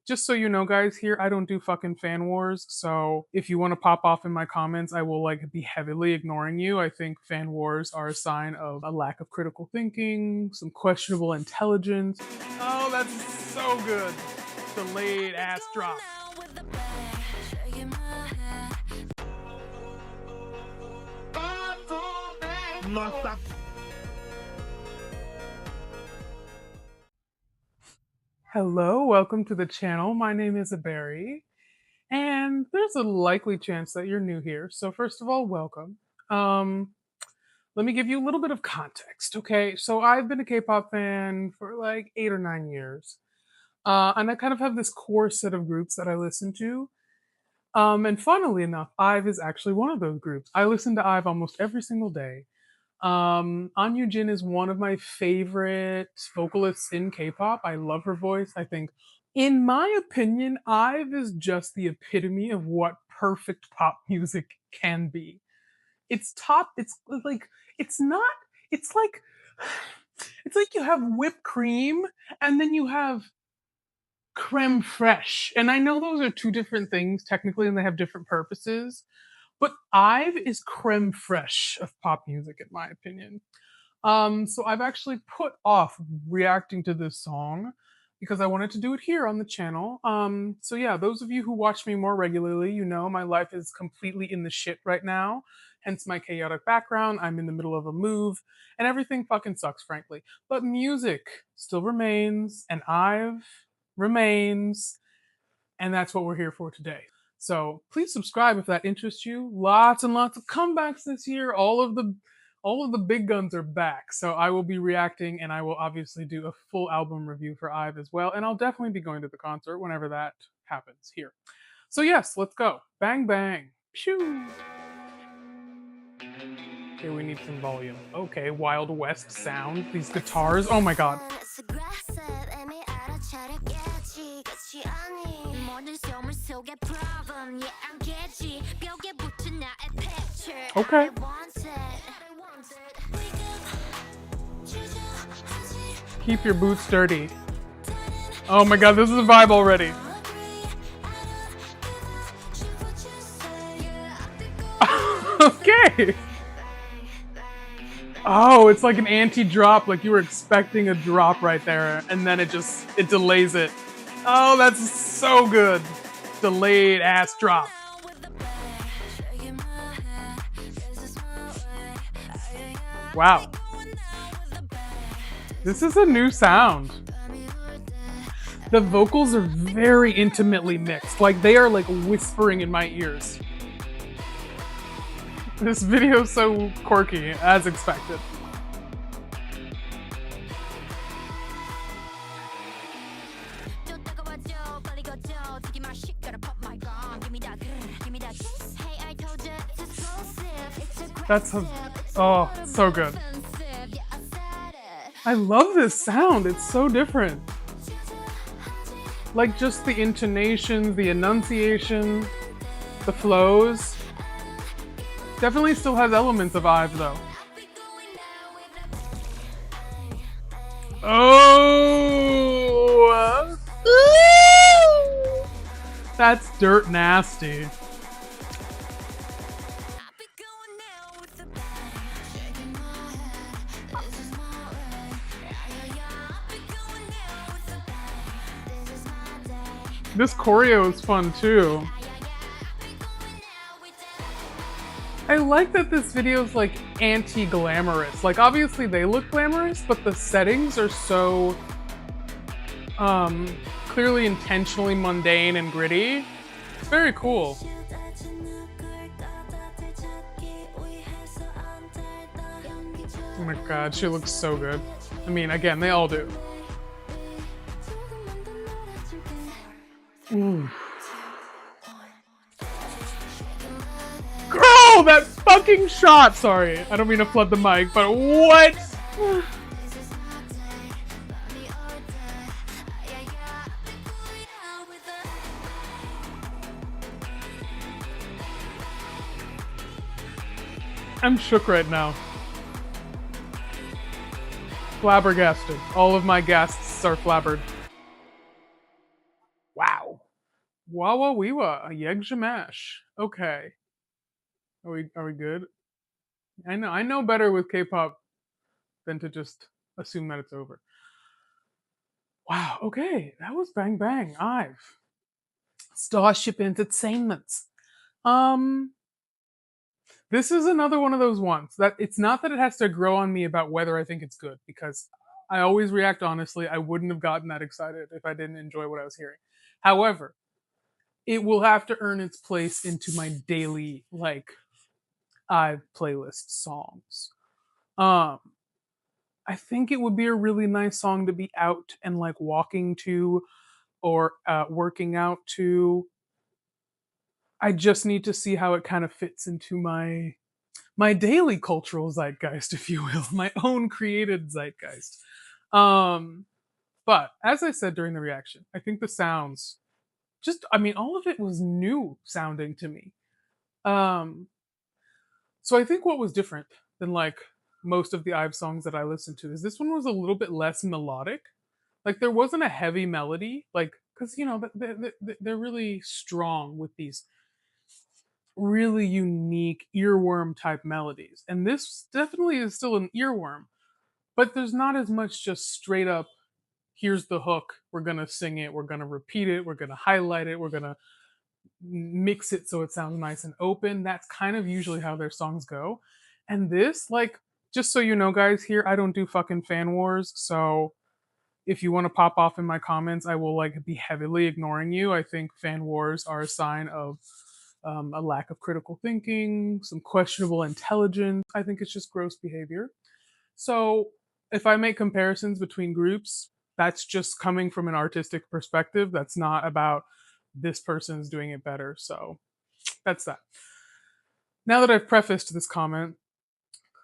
Just so you know, guys, here I don't do fucking fan wars. So if you want to pop off in my comments, I will like be heavily ignoring you. I think fan wars are a sign of a lack of critical thinking, some questionable intelligence. Oh, that's so good. Delayed ass drop. Nossa. Hello, welcome to the channel. My name is Berry, and there's a likely chance that you're new here. So first of all, welcome. Let me give you a little bit of context, okay? So I've been a K-pop fan for like 8 or 9 years, and I kind of have this core set of groups that I listen to. And funnily enough, IVE is actually one of those groups. I listen to IVE almost every single day. An Jin is one of my favorite vocalists in K-pop. I love her voice. I think, in my opinion, IVE is just the epitome of what perfect pop music can be. It's top. It's like it's not. It's like it's like you have whipped cream and then you have creme fraiche. And I know those are two different things technically, and they have different purposes. But IVE is creme fraiche of pop music, in my opinion. So I've actually put off reacting to this song because I wanted to do it here on the channel. So yeah, those of you who watch me more regularly, you know my life is completely in the shit right now. Hence my chaotic background. I'm in the middle of a move, and everything fucking sucks, frankly. But music still remains, and IVE remains, and that's what we're here for today. So please subscribe if that interests you. Lots and lots of comebacks this year. All of the big guns are back. So I will be reacting, and I will obviously do a full album review for IVE as well. And I'll definitely be going to the concert whenever that happens here. So yes, let's go. Bang bang. Pew. Okay, we need some volume. Okay, Wild West sound. These guitars. Oh my god. Okay. Keep your boots dirty. Oh my god, this is a vibe already. Okay. Oh, it's like an anti-drop, like you were expecting a drop right there, and then it delays it. Oh, that's so good. Delayed ass drop. Wow. This is a new sound. The vocals are very intimately mixed. Like they are like whispering in my ears. This video is so quirky, as expected. That's oh, so good. I love this sound. It's so different. Like just the intonation, the enunciation, the flows. Definitely still has elements of IVE though. Oh! That's dirt nasty. This choreo is fun too. I like that this video is like anti-glamorous. Like obviously they look glamorous, but the settings are so clearly intentionally mundane and gritty. It's very cool. Oh my god, she looks so good. I mean, again, they all do. Ooh. Girl, that fucking shot! Sorry, I don't mean to flood the mic, but what? I'm shook right now. Flabbergasted. All of my guests are flabbered. Wow. Wawa Weewa, a Yegshamash. Okay. Are we good? I know better with K-pop than to just assume that it's over. Wow, okay. That was Bang Bang. I've Starship Entertainment. Um this is another one of those ones that it's not that it has to grow on me about whether I think it's good, because I always react honestly. I wouldn't have gotten that excited if I didn't enjoy what I was hearing. However, it will have to earn its place into my daily IVE playlist songs. Um I think it would be a really nice song to be out and like walking to, or working out to. I just need to see how it kind of fits into my daily cultural zeitgeist, if you will, my own created zeitgeist. Um, but as I said during the reaction, I think the sounds I mean, all of it was new sounding to me. Um, so I think what was different than like most of the IVE songs that I listened to is this one was a little bit less melodic. Like there wasn't a heavy melody, like because they're really strong with these really unique earworm type melodies. And this definitely is still an earworm, but there's not as much just straight up, here's the hook, we're going to sing it, we're going to repeat it, we're going to highlight it, we're going to mix it so it sounds nice and open. That's kind of usually how their songs go. And this, like, just so you know, guys, here, I don't do fucking fan wars. So if you want to pop off in my comments, I will like be heavily ignoring you. I think fan wars are a sign of a lack of critical thinking, some questionable intelligence. I think it's just gross behavior. So if I make comparisons between groups, that's just coming from an artistic perspective. That's not about this person's doing it better. So that's that. Now that I've prefaced this comment,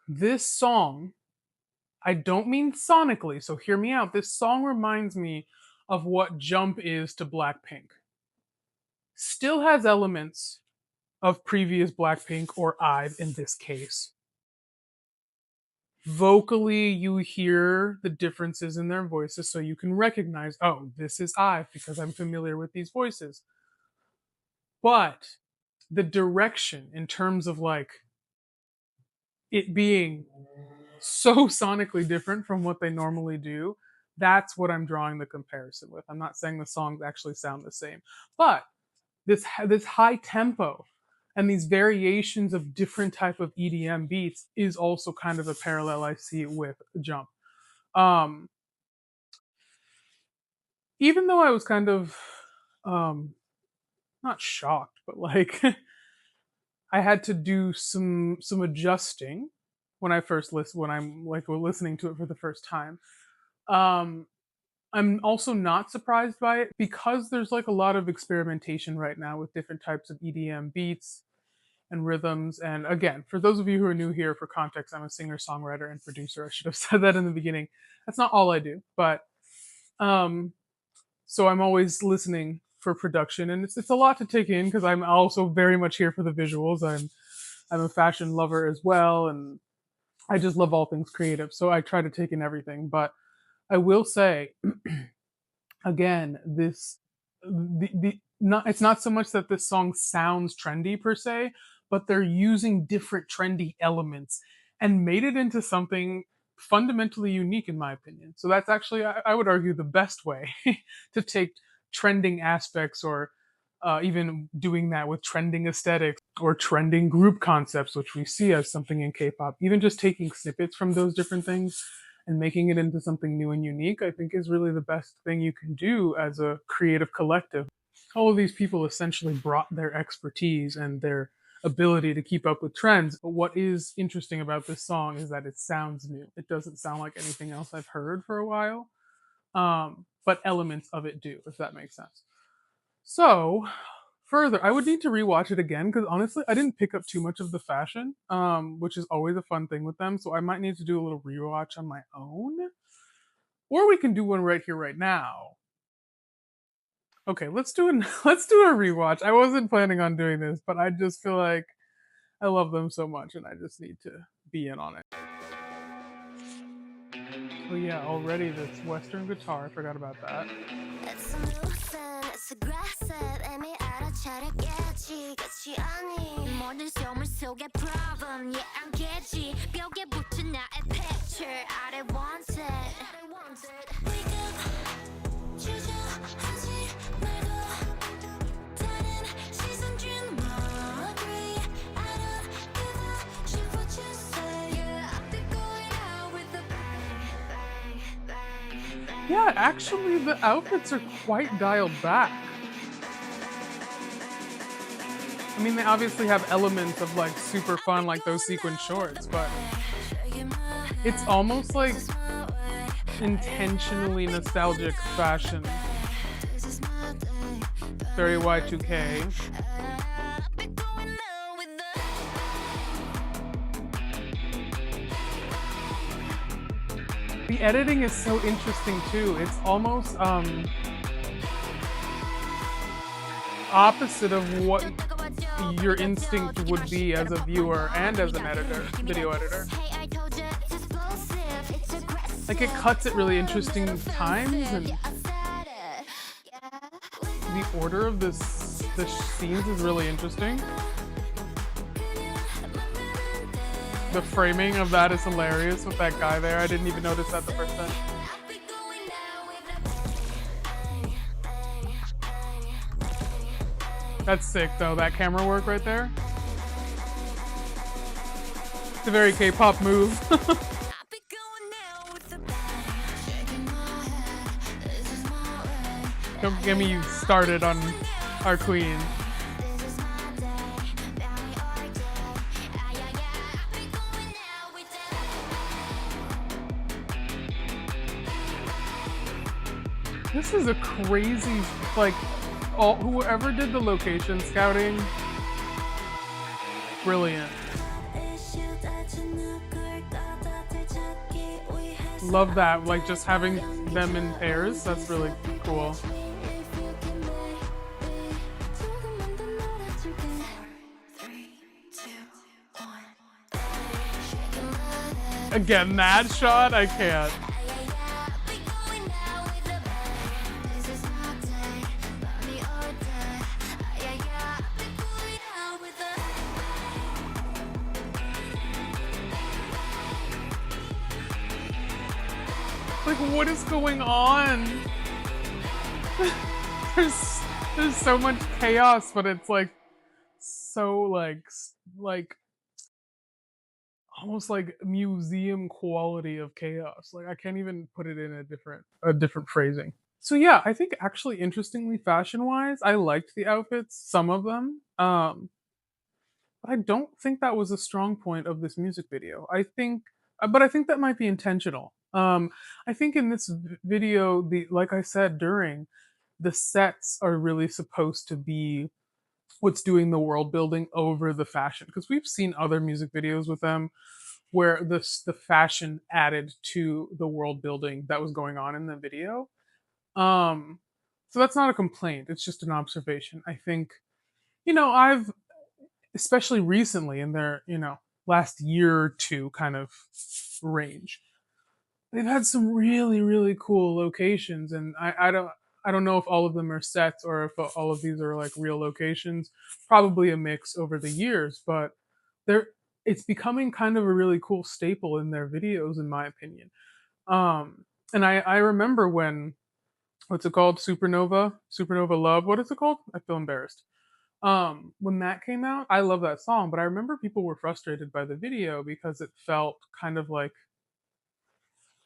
this song, I don't mean sonically, so hear me out. This song reminds me of what Jump is to Blackpink. Still has elements of previous Blackpink or IVE in this case. Vocally, you hear the differences in their voices, so you can recognize, oh, this is IVE because I'm familiar with these voices. But the direction in terms of like it being so sonically different from what they normally do, that's what I'm drawing the comparison with. I'm not saying the songs actually sound the same, but this high tempo and these variations of different type of EDM beats is also kind of a parallel I see with Jump. Um, Even though I was kind of um, not shocked, but like I had to do some adjusting when I first listen when I'm like listening to it for the first time. Um, I'm also not surprised by it because there's like a lot of experimentation right now with different types of EDM beats and rhythms. And again, for those of you who are new here, for context, I'm a singer, songwriter, and producer. I should have said that in the beginning. That's not all I do, but um, so I'm always listening for production, and it's a lot to take in because I'm also very much here for the visuals. I'm a fashion lover as well, and I just love all things creative. So I try to take in everything. But I will say, again, this the not it's not so much that this song sounds trendy per se, but they're using different trendy elements and made it into something fundamentally unique in my opinion. So that's actually I would argue the best way to take trending aspects, or even doing that with trending aesthetics or trending group concepts, which we see as something in K-pop. Even just taking snippets from those different things and making it into something new and unique, I think is really the best thing you can do as a creative collective. All of these people essentially brought their expertise and their ability to keep up with trends. But what is interesting about this song is that it sounds new. It doesn't sound like anything else I've heard for a while, but elements of it do, if that makes sense. So, further, I would need to rewatch it again because honestly, I didn't pick up too much of the fashion, which is always a fun thing with them. So I might need to do a little rewatch on my own, or we can do one right here, right now. Okay, let's do an let's do a rewatch. I wasn't planning on doing this, but I just feel like I love them so much, and I just need to be in on it. Oh yeah, already this Western guitar. I forgot about that. It's a new thing, it's aggressive, and it 잘했겠지 끝이 아닌 모든 소문 속에 problem yeah 안 깨지 벽에 붙은 나의 picture I don't want it Wake up 주저하지 말고 다른 시선 준 agree I don't give a shit what you say Yeah I've been going out with a bang Yeah, actually, the outfits are quite dialed back. I mean, they obviously have elements of like super fun, like those sequin shorts, but it's almost like intentionally nostalgic fashion. Very Y2K. The editing is so interesting too. It's almost opposite of what your instinct would be as a viewer and as an editor, video editor. Like it cuts at really interesting times, and the order of the scenes is really interesting. The framing of that is hilarious with that guy there. I didn't even notice that the first time. That's sick though, that camera work right there. It's a very K-pop move. Don't get me started on our queen. This is a crazy, like, whoever did the location scouting, brilliant. Love that, like just having them in pairs, that's really cool. Again, that shot, I can't. Like, what is going on? there's so much chaos, but it's like so like almost like museum quality of chaos. Like I can't even put it in a different phrasing. So yeah, I think actually interestingly fashion wise, I liked the outfits, some of them. But I don't think that was a strong point of this music video. But I think that might be intentional. I think in this video, the like I said during, the sets are really supposed to be what's doing the world building over the fashion, because we've seen other music videos with them where the fashion added to the world building that was going on in the video. Um, so that's not a complaint. It's just an observation. I think I've especially recently in their last year or two kind of range, they've had some really really cool locations, and I don't know if all of them are sets or if all of these are like real locations. Probably a mix over the years, but they're it's becoming kind of a really cool staple in their videos, in my opinion. And I remember when, what's it called, Supernova Love, what is it called? I feel embarrassed. When that came out, I love that song, but I remember people were frustrated by the video because it felt kind of like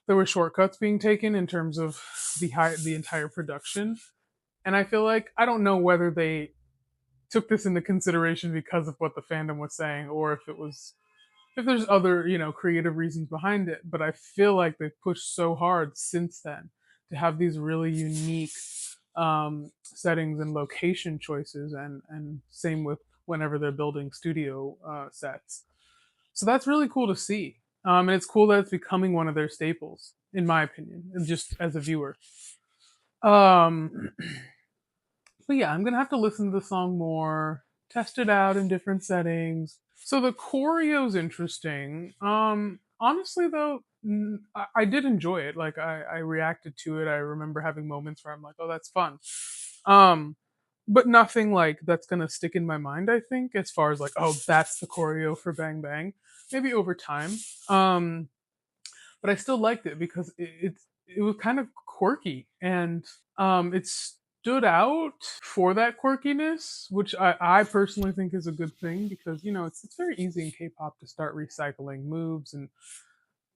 there were shortcuts being taken in terms of the entire production. And I feel like, I don't know whether they took this into consideration because of what the fandom was saying, or if there's other creative reasons behind it. But I feel like they've pushed so hard since then to have these really unique settings and location choices, and same with whenever they're building studio sets. So that's really cool to see. And it's cool that it's becoming one of their staples, in my opinion, and just as a viewer. Um, but yeah, I'm gonna have to listen to the song more, test it out in different settings. So the choreo's interesting. Honestly though, I did enjoy it. Like I reacted to it. I remember having moments where I'm like, oh, that's fun. Um, but nothing like that's gonna stick in my mind. I think as far as like, oh, that's the choreo for Bang Bang. Maybe over time, um, but I still liked it because it was kind of quirky and it stood out for that quirkiness, which I personally think is a good thing because it's very easy in K-pop to start recycling moves and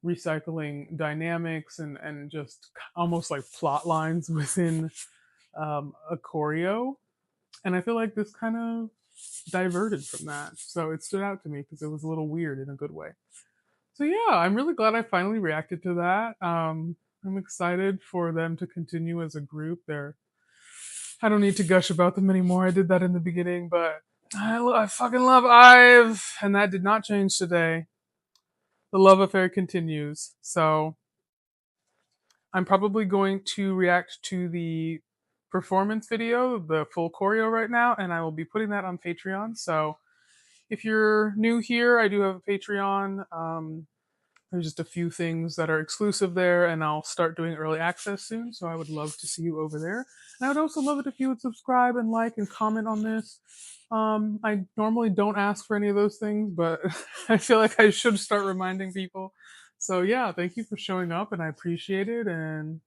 recycling dynamics and just almost like plot lines within a choreo. And I feel like this kind of diverted from that. So it stood out to me because it was a little weird in a good way. So yeah, I'm really glad I finally reacted to that. I'm excited for them to continue as a group. I don't need to gush about them anymore. I did that in the beginning, but I fucking love IVE, and that did not change today. The love affair continues. So I'm probably going to react to the performance video, the full choreo right now, and I will be putting that on Patreon. So if you're new here, I do have a Patreon. There's just a few things that are exclusive there, and I'll start doing early access soon. So I would love to see you over there. And I would also love it if you would subscribe and like and comment on this. I normally don't ask for any of those things, but I feel like I should start reminding people. So yeah, thank you for showing up, and I appreciate it. And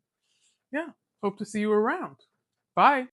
yeah, hope to see you around. Bye.